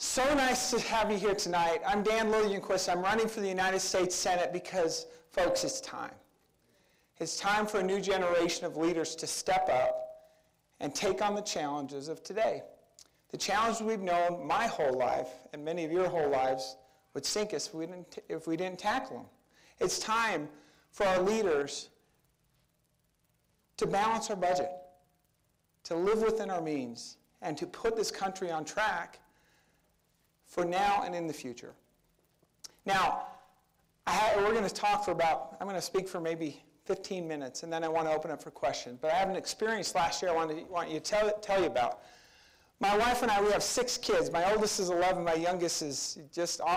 So nice to have you here tonight. I'm Dan Liljenquist. I'm running for the United States Senate because, folks, it's time. It's time for a new generation of leaders to step up and take on the challenges of today. The challenges we've known my whole life, and many of your whole lives, would sink us if we didn't tackle them. It's time for our leaders to balance our budget, to live within our means, and to put this country on track for now and in the future. Now, we're going to talk for I'm going to speak for maybe 15 minutes, and then I want to open up for questions. But I have an experience last year I want you to tell you about. My wife and I, we have 6 kids. My oldest is 11. My youngest is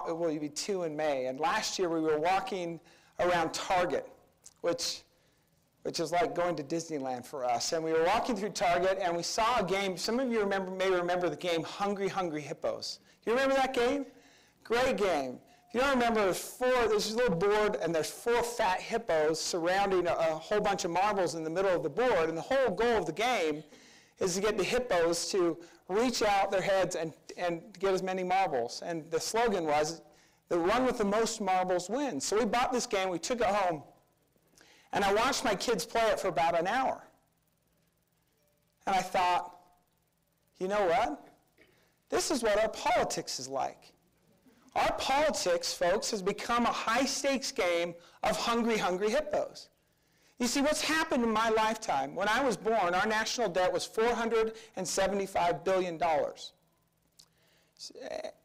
will be 2 in May. And last year we were walking around Target, which is like going to Disneyland for us. And we were walking through Target, and we saw a game. Some of you may remember the game Hungry, Hungry Hippos. Do you remember that game? Great game. If you don't remember, there's a little board, and there's 4 fat hippos surrounding a whole bunch of marbles in the middle of the board. And the whole goal of the game is to get the hippos to reach out their heads and get as many marbles. And the slogan was, the one with the most marbles wins. So we bought this game, we took it home, and I watched my kids play it for about an hour. And I thought, you know what? This is what our politics is like. Our politics, folks, has become a high-stakes game of hungry, hungry hippos. You see, what's happened in my lifetime, when I was born, our national debt was $475 billion.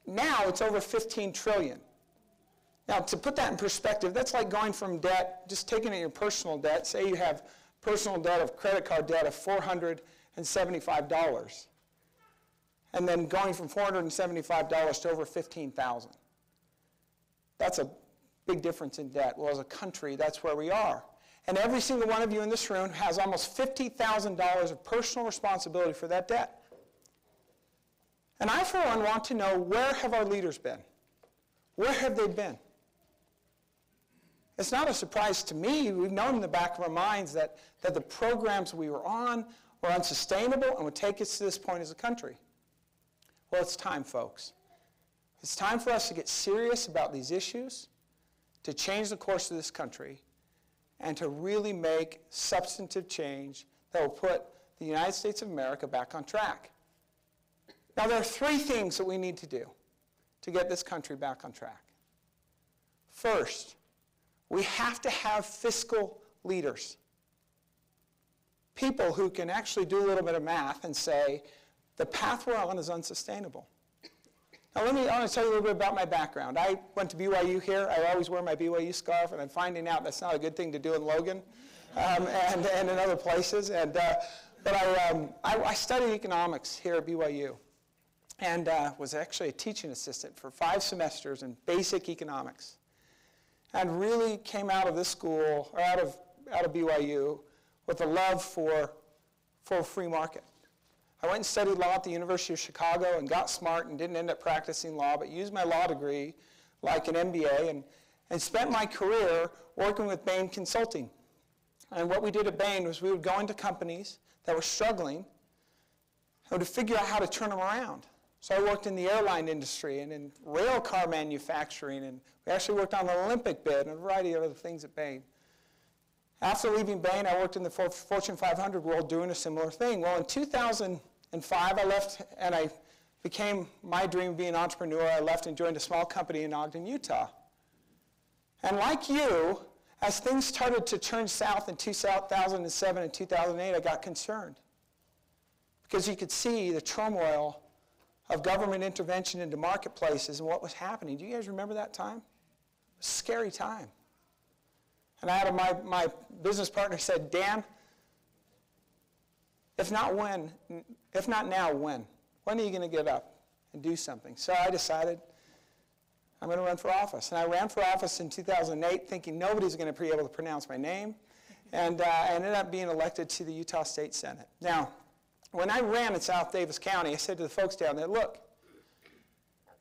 Now it's over $15 trillion. Now, to put that in perspective, that's like going from debt, just taking it your personal debt. Say you have personal debt of credit card debt of $475, and then going from $475 to over $15,000. That's a big difference in debt. Well, as a country, that's where we are. And every single one of you in this room has almost $50,000 of personal responsibility for that debt. And I, for one, want to know, where have our leaders been? Where have they been? It's not a surprise to me. We've known in the back of our minds that the programs we were on were unsustainable and would take us to this point as a country. Well, it's time, folks. It's time for us to get serious about these issues, to change the course of this country, and to really make substantive change that will put the United States of America back on track. Now, there are 3 things that we need to do to get this country back on track. First, we have to have fiscal leaders. People who can actually do a little bit of math and say, the path we're on is unsustainable. Now, I want to tell you a little bit about my background. I went to BYU here. I always wear my BYU scarf, and I'm finding out that's not a good thing to do in Logan and in other places. But I studied economics here at BYU and was actually a teaching assistant for 5 semesters in basic economics, and really came out of this school, or out of BYU, with a love for a free market. I went and studied law at the University of Chicago and got smart and didn't end up practicing law, but used my law degree like an MBA and spent my career working with Bain Consulting. And what we did at Bain was we would go into companies that were struggling and to figure out how to turn them around. So I worked in the airline industry and in rail car manufacturing, and we actually worked on the Olympic bid and a variety of other things at Bain. After leaving Bain, I worked in the Fortune 500 world doing a similar thing. Well, in 2005, I left, and I became my dream of being an entrepreneur. I left and joined a small company in Ogden, Utah. And like you, as things started to turn south in 2007 and 2008, I got concerned. Because you could see the turmoil of government intervention into marketplaces and what was happening. Do you guys remember that time? It was a scary time. And I had my business partner said, Dan, if not now, when? When are you going to get up and do something? So I decided I'm going to run for office. And I ran for office in 2008 thinking nobody's going to be able to pronounce my name. And I ended up being elected to the Utah State Senate. Now, when I ran in South Davis County, I said to the folks down there, look,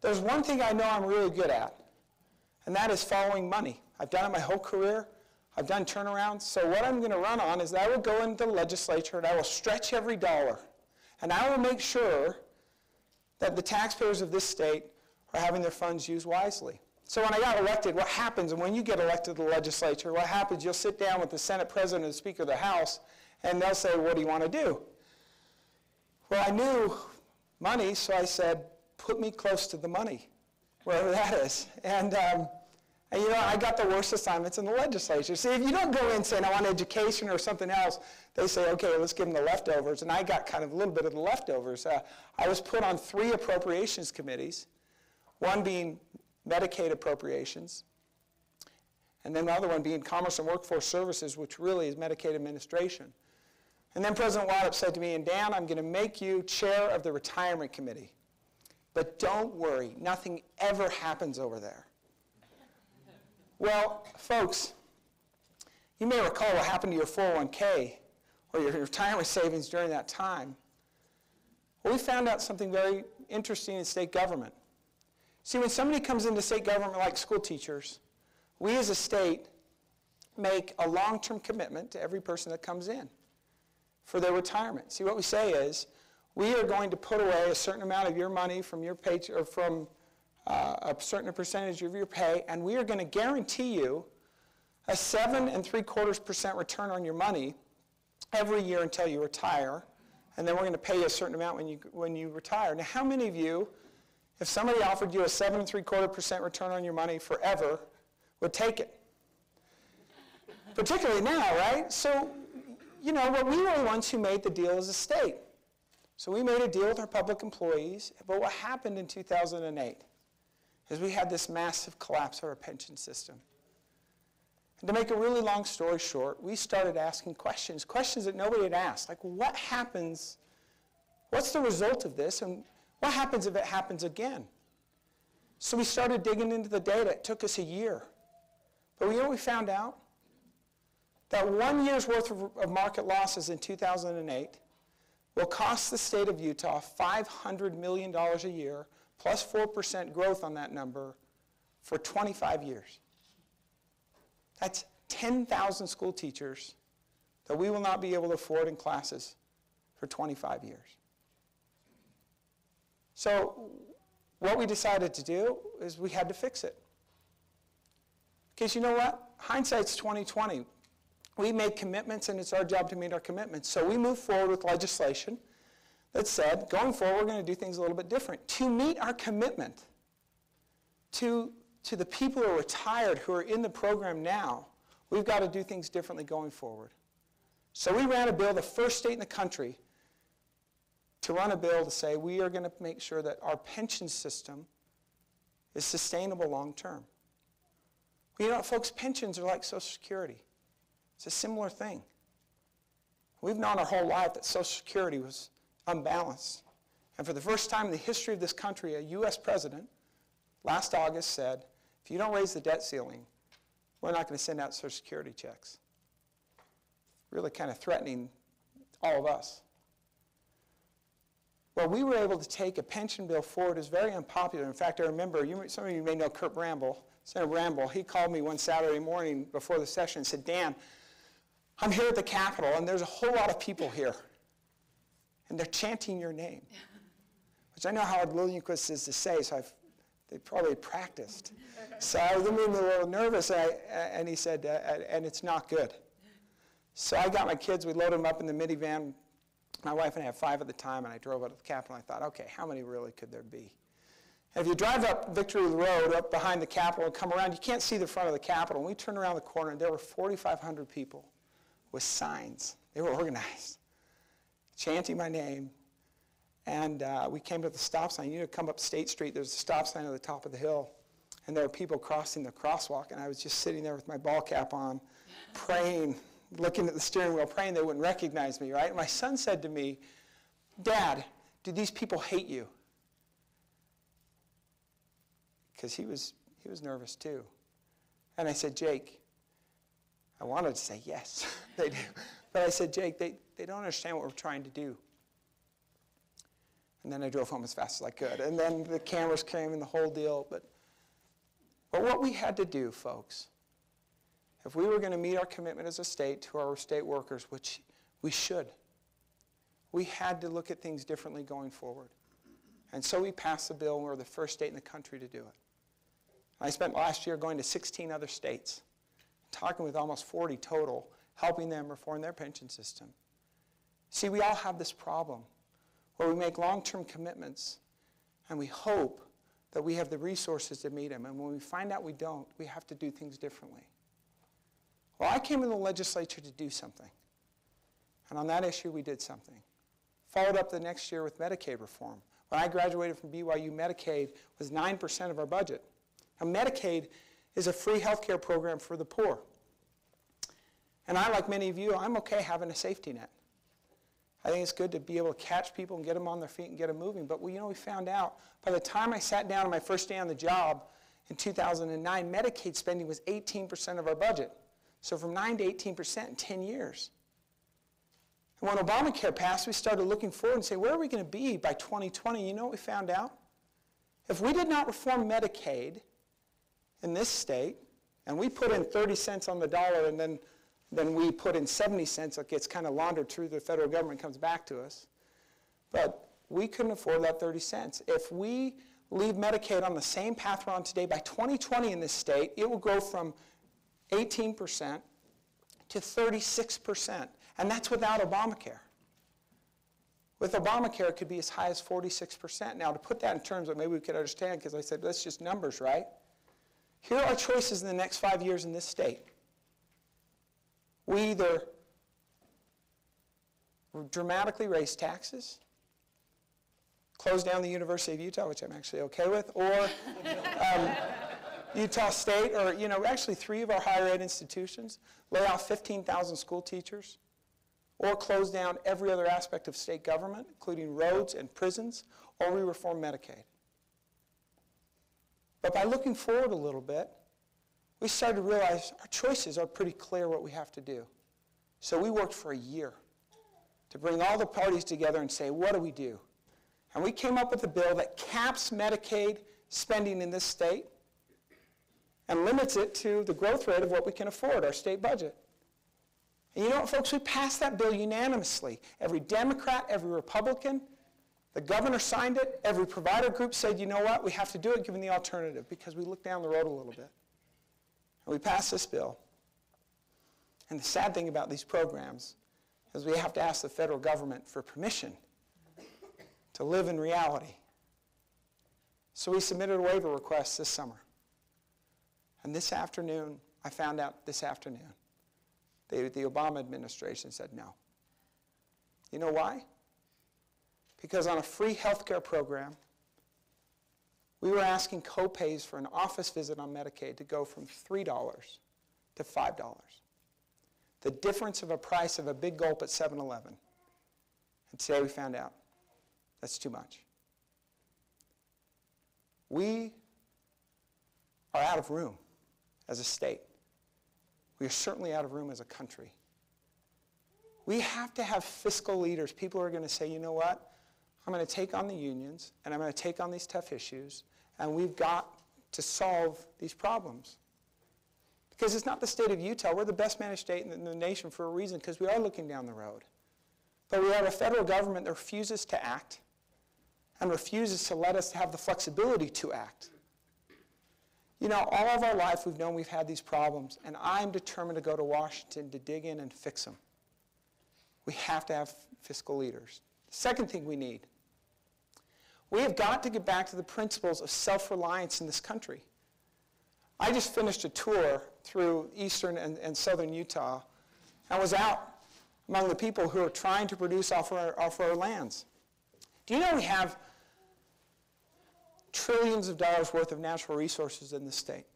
there's one thing I know I'm really good at, and that is following money. I've done it my whole career. I've done turnarounds. So what I'm going to run on is that I will go into the legislature and I will stretch every dollar. And I will make sure that the taxpayers of this state are having their funds used wisely. So when I got elected, what happens, and when you get elected to the legislature, what happens, you'll sit down with the Senate President and the Speaker of the House, and they'll say, what do you want to do? Well, I knew money, so I said, put me close to the money, wherever that is. And you know, I got the worst assignments in the legislature. See, if you don't go in saying, I want education or something else, they say, okay, let's give them the leftovers. And I got kind of a little bit of the leftovers. I was put on 3 appropriations committees, one being Medicaid appropriations, and then the other one being Commerce and Workforce Services, which really is Medicaid administration. And then President Waddup said to me, and Dan, I'm going to make you chair of the Retirement Committee. But don't worry, nothing ever happens over there. Well, folks, you may recall what happened to your 401k or your retirement savings during that time. Well, we found out something very interesting in state government. See, when somebody comes into state government like school teachers, we as a state make a long-term commitment to every person that comes in for their retirement. See, what we say is, we are going to put away a certain amount of your money from your pay, or from a certain percentage of your pay, and we are going to guarantee you a 7.75% return on your money every year until you retire, and then we're going to pay you a certain amount when you retire. Now, how many of you, if somebody offered you a 7.75% return on your money forever, would take it? Particularly now, right? So, you know, but we were the ones who made the deal as a state. So we made a deal with our public employees, but what happened in 2008 is we had this massive collapse of our pension system. And to make a really long story short, we started asking questions that nobody had asked, like what happens, what's the result of this, and what happens if it happens again? So we started digging into the data. It took us a year. But you know what we found out? That 1 year's worth of market losses in 2008 will cost the state of Utah $500 million a year, plus 4% growth on that number for 25 years. That's 10,000 school teachers that we will not be able to afford in classes for 25 years. So what we decided to do is we had to fix it. Because you know what? Hindsight's 20/20. We made commitments, and it's our job to meet our commitments. So we moved forward with legislation that said, going forward, we're going to do things a little bit different. To meet our commitment to the people who are retired, who are in the program now, we've got to do things differently going forward. So we ran a bill, the first state in the country, to run a bill to say we are going to make sure that our pension system is sustainable long term. Well, you know, folks, pensions are like Social Security. It's a similar thing. We've known our whole life that Social Security was unbalanced. And for the first time in the history of this country, a U.S. president last August said, if you don't raise the debt ceiling, we're not going to send out Social Security checks. Really kind of threatening all of us. Well, we were able to take a pension bill forward. It was very unpopular. In fact, I remember, some of you may know Kurt Bramble, Senator Bramble. He called me one Saturday morning before the session and said, Dan, I'm here at the Capitol, and there's a whole lot of people here, and they're chanting your name, which I know how Liljenquist is to say, so they probably practiced. So I was a little nervous, and he said, and it's not good. So I got my kids, we loaded them up in the minivan. My wife and I had 5 at the time, and I drove out to the Capitol, and I thought, okay, how many really could there be? And if you drive up Victory Road, up behind the Capitol, and come around, you can't see the front of the Capitol. And we turned around the corner, and there were 4,500 people with signs. They were organized, chanting my name. And we came to the stop sign. You need to come up State Street. There's a stop sign at the top of the hill. And there were people crossing the crosswalk, and I was just sitting there with my ball cap on, praying, looking at the steering wheel, praying they wouldn't recognize me, right? And my son said to me, Dad, do these people hate you? Because he was nervous too. And I said, Jake, I wanted to say yes, they do. But I said, Jake, they don't understand what we're trying to do. And then I drove home as fast as I could. And then the cameras came and the whole deal. But what we had to do, folks, if we were going to meet our commitment as a state to our state workers, which we should, we had to look at things differently going forward. And so we passed the bill, and we're the first state in the country to do it. I spent last year going to 16 other states, talking with almost 40 total, helping them reform their pension system. See, we all have this problem where we make long-term commitments, and we hope that we have the resources to meet them. And when we find out we don't, we have to do things differently. Well, I came to the legislature to do something. And on that issue, we did something. Followed up the next year with Medicaid reform. When I graduated from BYU, Medicaid was 9% of our budget. Now, Medicaid is a free health care program for the poor. And I, like many of you, I'm okay having a safety net. I think it's good to be able to catch people and get them on their feet and get them moving. But we found out by the time I sat down on my first day on the job in 2009, Medicaid spending was 18% of our budget. So from 9 to 18% in 10 years. And when Obamacare passed, we started looking forward and saying, where are we going to be by 2020? You know what we found out? If we did not reform Medicaid in this state, and we put in 30 cents on the dollar and then we put in 70 cents, it gets kind of laundered through the federal government, comes back to us. But we couldn't afford that 30 cents. If we leave Medicaid on the same path we're on today, by 2020 in this state, it will grow from 18% to 36%. And that's without Obamacare. With Obamacare, it could be as high as 46%. Now, to put that in terms that maybe we could understand, because I said, that's just numbers, right? Here are our choices in the next 5 years in this state. We either dramatically raise taxes, close down the University of Utah, which I'm actually okay with, or Utah State, or actually 3 of our higher ed institutions, lay off 15,000 school teachers, or close down every other aspect of state government, including roads and prisons, or we reform Medicaid. But by looking forward a little bit, we started to realize our choices are pretty clear what we have to do. So we worked for a year to bring all the parties together and say, what do we do? And we came up with a bill that caps Medicaid spending in this state and limits it to the growth rate of what we can afford, our state budget. And you know what, folks? We passed that bill unanimously. Every Democrat, every Republican, the governor signed it. Every provider group said, you know what? We have to do it given the alternative, because we looked down the road a little bit. And we passed this bill. And the sad thing about these programs is we have to ask the federal government for permission to live in reality. So we submitted a waiver request this summer. And this afternoon, I found out this afternoon, the Obama administration said no. You know why? Because on a free health care program, we were asking co-pays for an office visit on Medicaid to go from $3 to $5. The difference of a price of a big gulp at 7-Eleven. And today we found out that's too much. We are out of room as a state. We are certainly out of room as a country. We have to have fiscal leaders, people who are going to say, you know what? I'm going to take on the unions, and I'm going to take on these tough issues, and we've got to solve these problems. Because it's not the state of Utah. We're the best managed state in the nation for a reason, because we are looking down the road. But we have a federal government that refuses to act and refuses to let us have the flexibility to act. You know, all of our life we've known we've had these problems, and I'm determined to go to Washington to dig in and fix them. We have to have fiscal leaders. The second thing we need, we have got to get back to the principles of self-reliance in this country. I just finished a tour through eastern and southern Utah. I was out among the people who are trying to produce off our lands. Do you know we have trillions of dollars worth of natural resources in this state?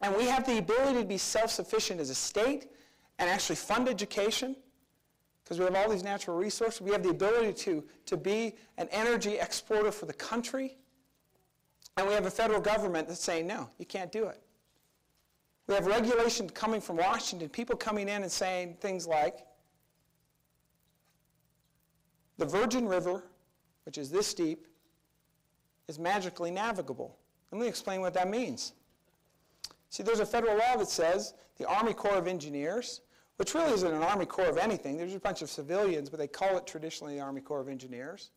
And we have the ability to be self-sufficient as a state and actually fund education, because we have all these natural resources. We have the ability to be an energy exporter for the country. And we have a federal government that's saying, no, you can't do it. We have regulation coming from Washington, people coming in and saying things like, the Virgin River, which is this deep, is magically navigable. Let me explain what that means. See, there's a federal law that says the Army Corps of Engineers, which really isn't an Army Corps of anything. There's a bunch of civilians, but they call it traditionally the Army Corps of Engineers.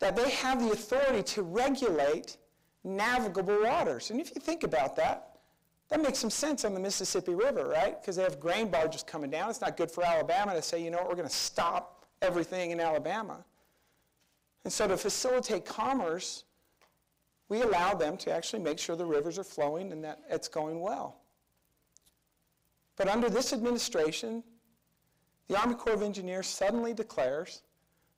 that they have the authority to regulate navigable waters. And if you think about that, that makes some sense on the Mississippi River, right? Because they have grain barges coming down. It's not good for Alabama to say, you know what, we're going to stop everything in Alabama. And so to facilitate commerce, we allow them to actually make sure the rivers are flowing and that it's going well. But under this administration, the Army Corps of Engineers suddenly declares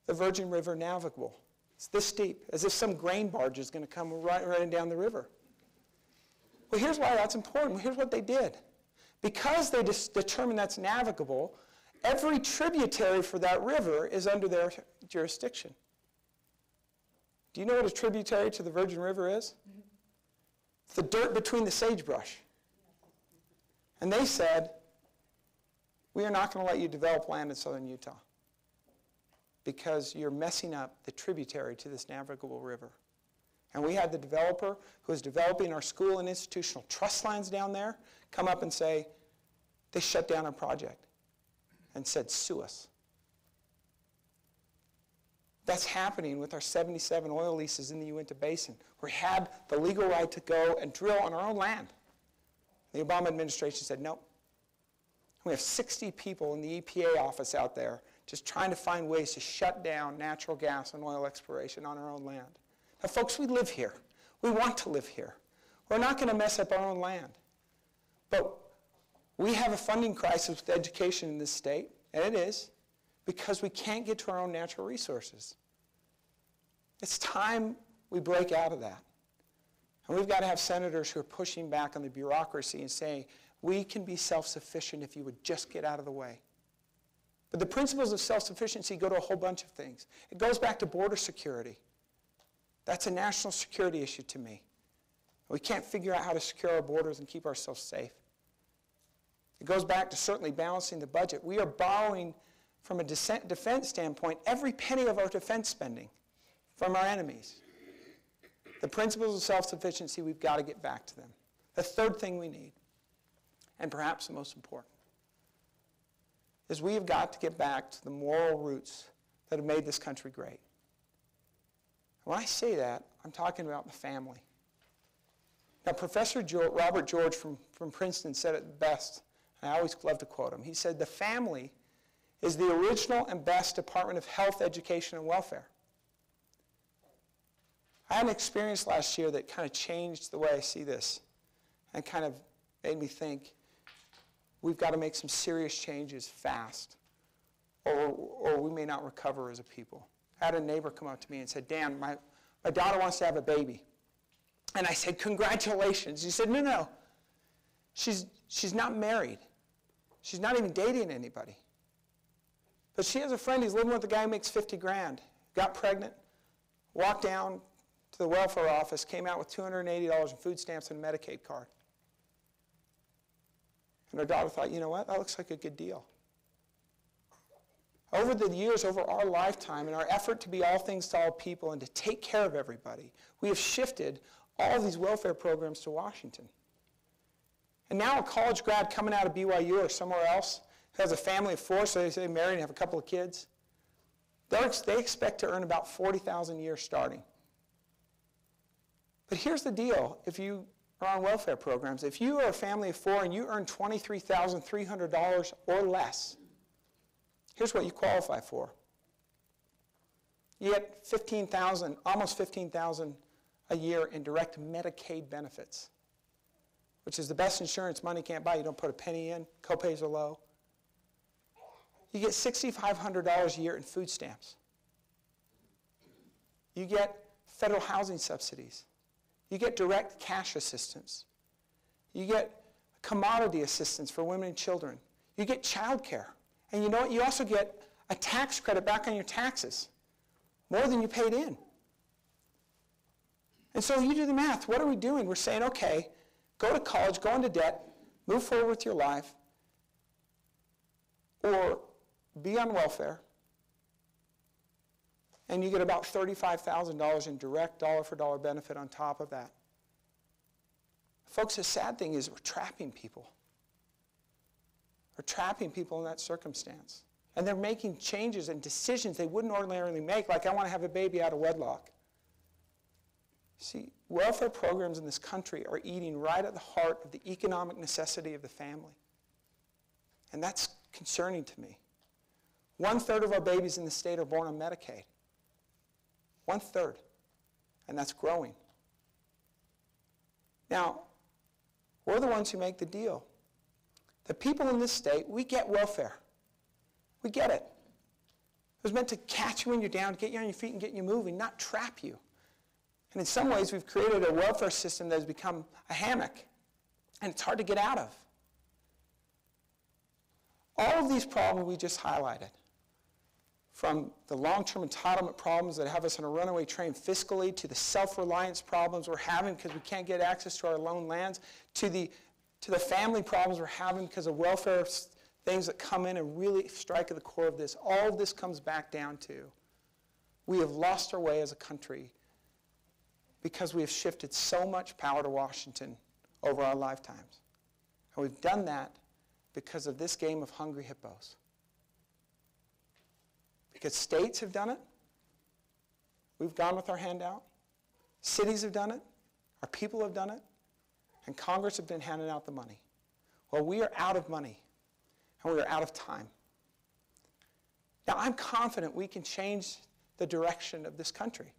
the Virgin River navigable. It's this deep, as if some grain barge is going to come running down the river. Well, here's why that's important. Here's what they did. Because they determined that's navigable, every tributary for that river is under their jurisdiction. Do you know what a tributary to the Virgin River is? It's the dirt between the sagebrush. And they said, we are not going to let you develop land in southern Utah because you're messing up the tributary to this navigable river. And we had the developer who was developing our school and institutional trust lines down there come up and say, they shut down our project and said, sue us. That's happening with our 77 oil leases in the Uinta Basin. We had the legal right to go and drill on our own land. The Obama administration said, nope. We have 60 people in the EPA office out there just trying to find ways to shut down natural gas and oil exploration on our own land. Now, folks, we live here. We want to live here. We're not going to mess up our own land. But we have a funding crisis with education in this state, and it is, because we can't get to our own natural resources. It's time we break out of that. And we've got to have senators who are pushing back on the bureaucracy and saying, we can be self-sufficient if you would just get out of the way. But the principles of self-sufficiency go to a whole bunch of things. It goes back to border security. That's a national security issue to me. We can't figure out how to secure our borders and keep ourselves safe. It goes back to certainly balancing the budget. We are borrowing, from a defense standpoint, every penny of our defense spending from our enemies. The principles of self-sufficiency, we've got to get back to them. The third thing we need, and perhaps the most important, is we have got to get back to the moral roots that have made this country great. When I say that, I'm talking about the family. Now, Professor Robert George from Princeton said it best, and I always love to quote him. He said, the family is the original and best Department of Health, Education, and Welfare. I had an experience last year that kind of changed the way I see this and kind of made me think we've got to make some serious changes fast or we may not recover as a people. I had a neighbor come up to me and said, Dan, my daughter wants to have a baby. And I said, congratulations. He said, no. She's not married. She's not even dating anybody. But she has a friend who's living with a guy who makes 50 grand, got pregnant, walked down to the welfare office, came out with $280 in food stamps and a Medicaid card. And her daughter thought, you know what, that looks like a good deal. Over the years, over our lifetime, in our effort to be all things to all people and to take care of everybody, we have shifted all of these welfare programs to Washington. And now a college grad coming out of BYU or somewhere else who has a family of 4, so they marry and have a couple of kids, they expect to earn about $40,000 a year starting. But here's the deal. If you are on welfare programs, if you are a family of 4 and you earn $23,300 or less, here's what you qualify for. You get $15,000, almost $15,000 a year in direct Medicaid benefits, which is the best insurance money can't buy. You don't put a penny in. Copays are low. You get $6,500 a year in food stamps. You get federal housing subsidies. You get direct cash assistance. You get commodity assistance for women and children. You get child care. And you know what? You also get a tax credit back on your taxes, more than you paid in. And so you do the math. What are we doing? We're saying, okay, go to college, go into debt, move forward with your life, or be on welfare, and you get about $35,000 in direct dollar-for-dollar benefit on top of that. Folks, the sad thing is we're trapping people. We're trapping people in that circumstance. And they're making changes and decisions they wouldn't ordinarily make, like I want to have a baby out of wedlock. See, welfare programs in this country are eating right at the heart of the economic necessity of the family. And that's concerning to me. 1/3 of our babies in the state are born on Medicaid. 1/3. And that's growing. Now, we're the ones who make the deal. The people in this state, we get welfare. We get it. It was meant to catch you when you're down, get you on your feet and get you moving, not trap you. And in some ways, we've created a welfare system that has become a hammock, and it's hard to get out of. All of these problems we just highlighted, from the long-term entitlement problems that have us on a runaway train fiscally, to the self-reliance problems we're having because we can't get access to our loan lands, to the family problems we're having because of welfare things that come in and really strike at the core of this. All of this comes back down to we have lost our way as a country because we have shifted so much power to Washington over our lifetimes. And we've done that because of this game of hungry hippos. Because states have done it. We've gone with our hand out. Cities have done it. Our people have done it. And Congress have been handing out the money. Well, we are out of money. And we are out of time. Now, I'm confident we can change the direction of this country.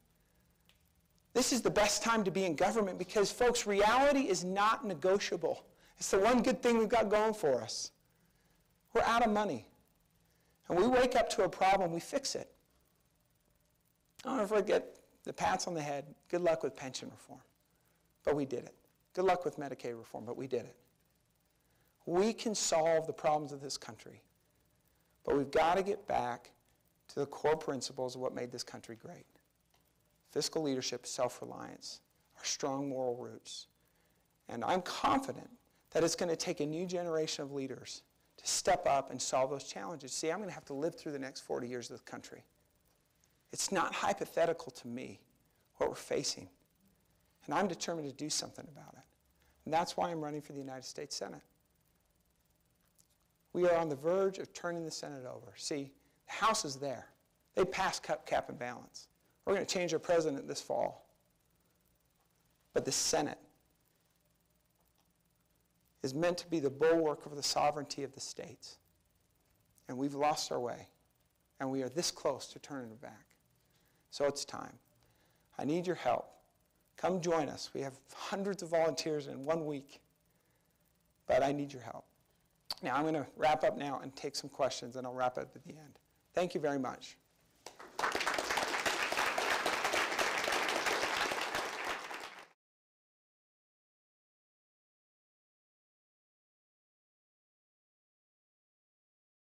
This is the best time to be in government because, folks, reality is not negotiable. It's the one good thing we've got going for us. We're out of money. And we wake up to a problem, we fix it. I don't forget the pats on the head. Good luck with pension reform. But we did it. Good luck with Medicaid reform, but we did it. We can solve the problems of this country. But we've got to get back to the core principles of what made this country great. Fiscal leadership, self-reliance, our strong moral roots. And I'm confident that it's going to take a new generation of leaders to step up and solve those challenges. See, I'm going to have to live through the next 40 years of the country. It's not hypothetical to me what we're facing. And I'm determined to do something about it. And that's why I'm running for the United States Senate. We are on the verge of turning the Senate over. See, the House is there. They passed cap and balance. We're going to change our president this fall. But the Senate is meant to be the bulwark of the sovereignty of the states. And we've lost our way. And we are this close to turning it back. So it's time. I need your help. Come join us. We have hundreds of volunteers in 1 week. But I need your help. Now, I'm going to wrap up now and take some questions, and I'll wrap up at the end. Thank you very much.